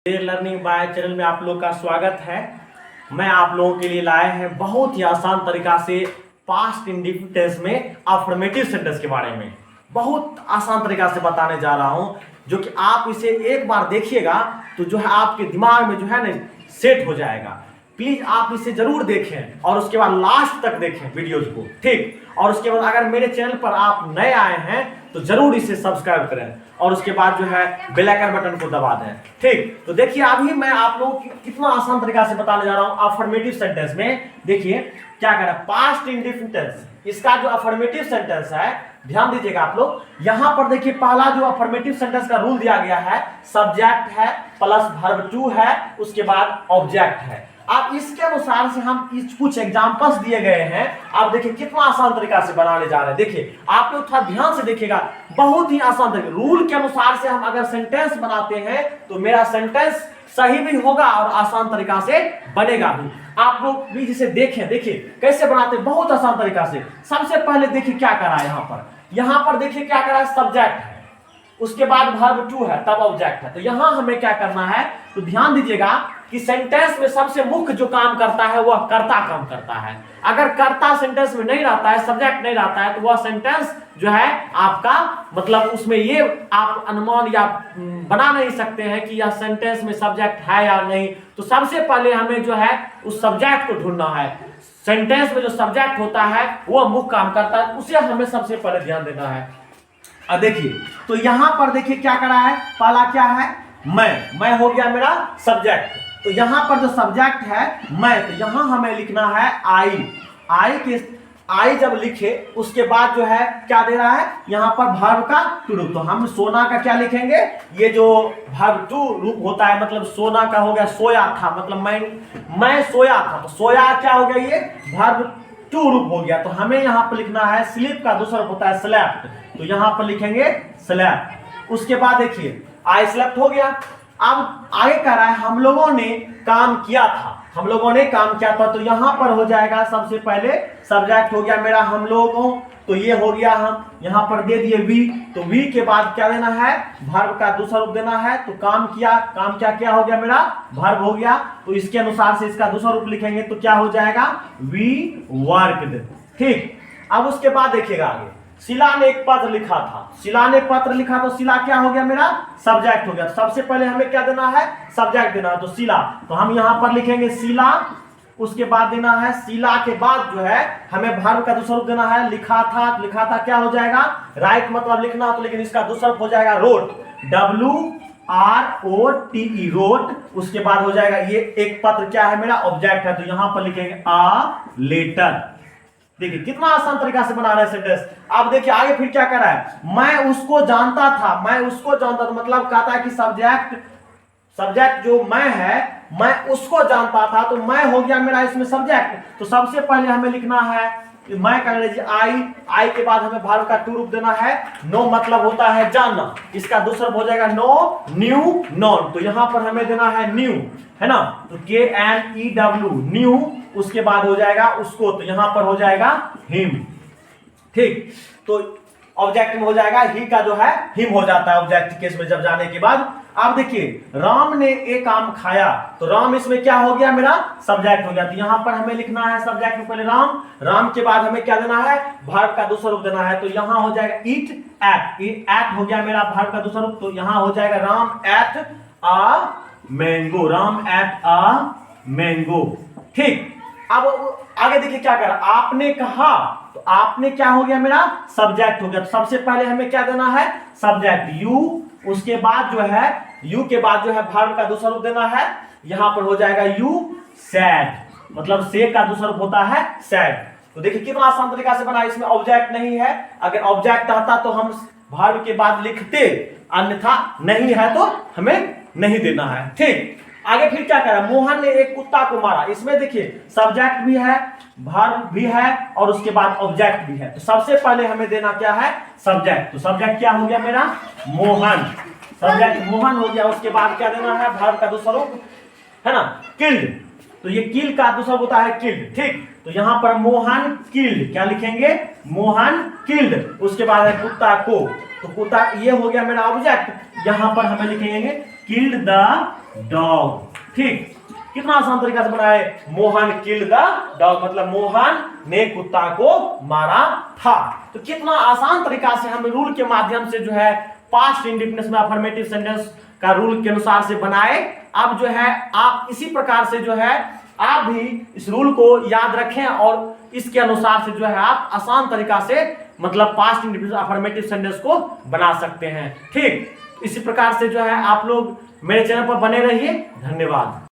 Learning by channel में आप लोग का स्वागत है। मैं आप लोगों के लिए लाए हैं बहुत ही आसान तरीका से पास्ट इंडिफिनिट टेंस में अफर्मेटिव सेंटेंस के बारे में बहुत आसान तरीका से बताने जा रहा हूं, जो कि आप इसे एक बार देखिएगा तो जो है आपके दिमाग में जो है ना सेट हो जाएगा। प्लीज आप इसे जरूर देखें और उसके बाद लास्ट तक देखें वीडियोज को, ठीक। और उसके बाद अगर मेरे चैनल पर आप नए आए हैं तो जरूर इसे सब्सक्राइब करें और उसके बाद जो है बेल आइकन बटन को दबा दें, ठीक। तो देखिए अभी मैं आप लोगों को कितना आसान तरीका से बताने जा रहा हूं अफर्मेटिव सेंटेंस में। देखिए क्या कर रहा है, पास्ट इंडिफिनिट टेंस, इसका जो अफर्मेटिव सेंटेंस है ध्यान दीजिएगा आप लोग। यहां पर देखिए पहला जो अफर्मेटिव सेंटेंस का रूल दिया गया है, सब्जेक्ट है प्लस वर्ब टू है, उसके बाद ऑब्जेक्ट है। अब इसके अनुसार से हम कुछ एग्जांपल्स दिए गए हैं। आप देखिए कितना आसान तरीका से बनाने जा रहे हैं। देखिए आप लोग थोड़ा ध्यान से देखिएगा, बहुत ही आसान तरीका। रूल के अनुसार से हम अगर सेंटेंस बनाते हैं तो मेरा सेंटेंस सही भी होगा और आसान तरीका से बनेगा भी। आप लोग भी जिसे देखें, देखिए कैसे बनाते हैं बहुत आसान तरीका से। सबसे पहले देखिए क्या करा है यहाँ पर देखिए क्या करा है, सब्जेक्ट है, उसके बाद वर्ब टू है, तब ऑब्जेक्ट है। तो यहां हमें क्या करना है, तो ध्यान दीजिएगा कि सेंटेंस में सबसे मुख्य जो काम करता है वह कर्ता काम करता है। अगर कर्ता सेंटेंस में नहीं रहता है, सब्जेक्ट नहीं रहता है, तो वह सेंटेंस जो है आपका मतलब उसमें ये आप अनुमान या बना नहीं सकते हैं कि यह सेंटेंस में सब्जेक्ट है या नहीं। तो सबसे पहले हमें जो है उस सब्जेक्ट को ढूंढना है। सेंटेंस में जो सब्जेक्ट होता है वह मुख्य काम करता है, उसे हमें सबसे पहले ध्यान देना है। अब देखिए तो यहां पर देखिए क्या करा है, पहला क्या है, मैं हो गया मेरा सब्जेक्ट। तो यहां पर जो सब्जेक्ट है मैं, तो यहां हमें लिखना है आई जब लिखे उसके बाद जो है क्या दे रहा है, यहां पर वर्ब का टू रूप। तो हम सोना का क्या लिखेंगे, ये जो वर्ब टू रूप होता है, मतलब सोना का हो गया सोया था, मतलब मैं सोया था, तो सोया क्या हो गया, ये वर्ब टू रूप हो गया। तो हमें यहां पर लिखना है स्लीप का दूसरा रूप होता है स्लेप्ट, तो यहां पर लिखेंगे स्लेप्ट। उसके बाद देखिए आई स्लेप्ट हो गया। अब आगे कह रहा है हम लोगों ने काम किया था, तो यहां पर हो जाएगा सबसे पहले सब्जेक्ट हो गया मेरा हम लोगों, तो ये हो गया, हम यहां पर दे दिए वी, तो वी के बाद क्या देना है, वर्ब का दूसरा रूप देना है। तो काम क्या हो गया मेरा, वर्ब हो गया। तो इसके अनुसार से इसका दूसरा रूप लिखेंगे तो क्या हो जाएगा, वी वर्कड, ठीक। अब उसके बाद देखिएगा आगे, शिला ने एक पत्र लिखा था, तो शिला क्या हो गया मेरा, सब्जेक्ट हो गया। तो सबसे पहले हमें क्या देना है, सब्जेक्ट देना है, तो शिला, तो हम यहां पर लिखेंगे शिला। उसके बाद देना है शिला के बाद जो है हमें वर्ब का दूसरा रूप देना है, लिखा था क्या हो जाएगा, राइट मतलब लिखना, तो लेकिन इसका दूसरा रूप हो जाएगा रोट, WROTE रोट। उसके बाद हो जाएगा ये एक पत्र क्या है मेरा, ऑब्जेक्ट है, तो यहां पर लिखेंगे अ लेटर। देखिए कितना आसान तरीका से बना रहे हैं सेंटेंस। अब देखिए आगे फिर क्या कर रहा है, मैं उसको जानता था, मतलब कहता है कि सब्जेक्ट जो मैं है, मैं उसको जानता था, तो मैं हो गया मेरा इसमें सब्जेक्ट। तो सबसे पहले हमें लिखना है मैं कर लीजिए आई के बाद हमें वर्ब का टू रूप देना है। नो मतलब होता है जानना, इसका दूसरा हो जाएगा नो, न्यू, नॉन, तो यहां पर हमें देना है न्यू, है ना, तो KNEW न्यू। उसके बाद हो जाएगा उसको, तो यहां पर हो जाएगा हिम, ठीक। तो ऑब्जेक्ट में हो जाएगा ही का जो है हिम हो जाता है ऑब्जेक्ट केस में जब जाने के बाद। अब देखिए राम ने एक आम खाया, तो राम इसमें क्या हो गया मेरा, सब्जेक्ट हो गया। तो यहां पर हमें लिखना है सब्जेक्ट में पहले राम के बाद हमें क्या देना है, वर्ब का दूसरा रूप देना है। तो यहां हो जाएगा एट हो गया मेरा वर्ब का दूसरा रूप, तो यहां हो जाएगा राम एट अ मैंगो, ठीक। अब आगे देखिए क्या करा, आपने कहा, तो आपने क्या हो गया मेरा, सब्जेक्ट हो गया। तो सबसे पहले हमें क्या देना है, सब्जेक्ट यू, उसके बाद जो है यू के बाद जो है वर्ब का दूसरा रूप देना है। यहां पर हो जाएगा यू सैड, मतलब से का दूसरा रूप होता है सैड। तो देखिए कितना आसान तरीका से बना, इसमें ऑब्जेक्ट नहीं है। अगर ऑब्जेक्ट आता तो हम वर्ब के बाद लिखते, अन्यथा नहीं है तो हमें नहीं देना है, ठीक। आगे फिर क्या करा, मोहन ने एक कुत्ता को मारा। इसमें देखिए सब्जेक्ट भी है, वर्ब भी है और उसके बाद ऑब्जेक्ट भी है। तो सबसे पहले हमें देना क्या है, सब्जेक्ट। तो सब्जेक्ट क्या हो गया मेरा, मोहन, सब्जेक्ट मोहन हो गया। उसके बाद क्या देना है, वर्ब का दूसरा रूप, है ना, किल्ड, तो ये किल का दूसरा होता है किल्ड, ठीक। तो यहां पर मोहन किल्ड, क्या लिखेंगे, मोहन किल्ड। उसके बाद है कुत्ता को, तो कुत्ता ये हो गया मेरा ऑब्जेक्ट। यहां पर हमें लिखेंगे किल्ड द डॉग। ठीक, कितना आसान तरीका से बनाए, मोहन किल्ड द डॉग मतलब मोहन ने कुत्ता को मारा था। तो कितना आसान तरीका से हम रूल के माध्यम से जो है पास्ट इंडिफिनिट में अफर्मेटिव सेंटेंस का रूल के अनुसार से बनाए। अब जो है आप इसी प्रकार से जो है आप भी इस रूल को याद रखें और इसके अनुसार से जो है आप आसान तरीका से मतलब पास्ट इंडिफिनिट अफर्मेटिव सेंटेंस को बना सकते हैं। ठीक, इसी प्रकार से जो है आप लोग मेरे चैनल पर बने रहिए। धन्यवाद।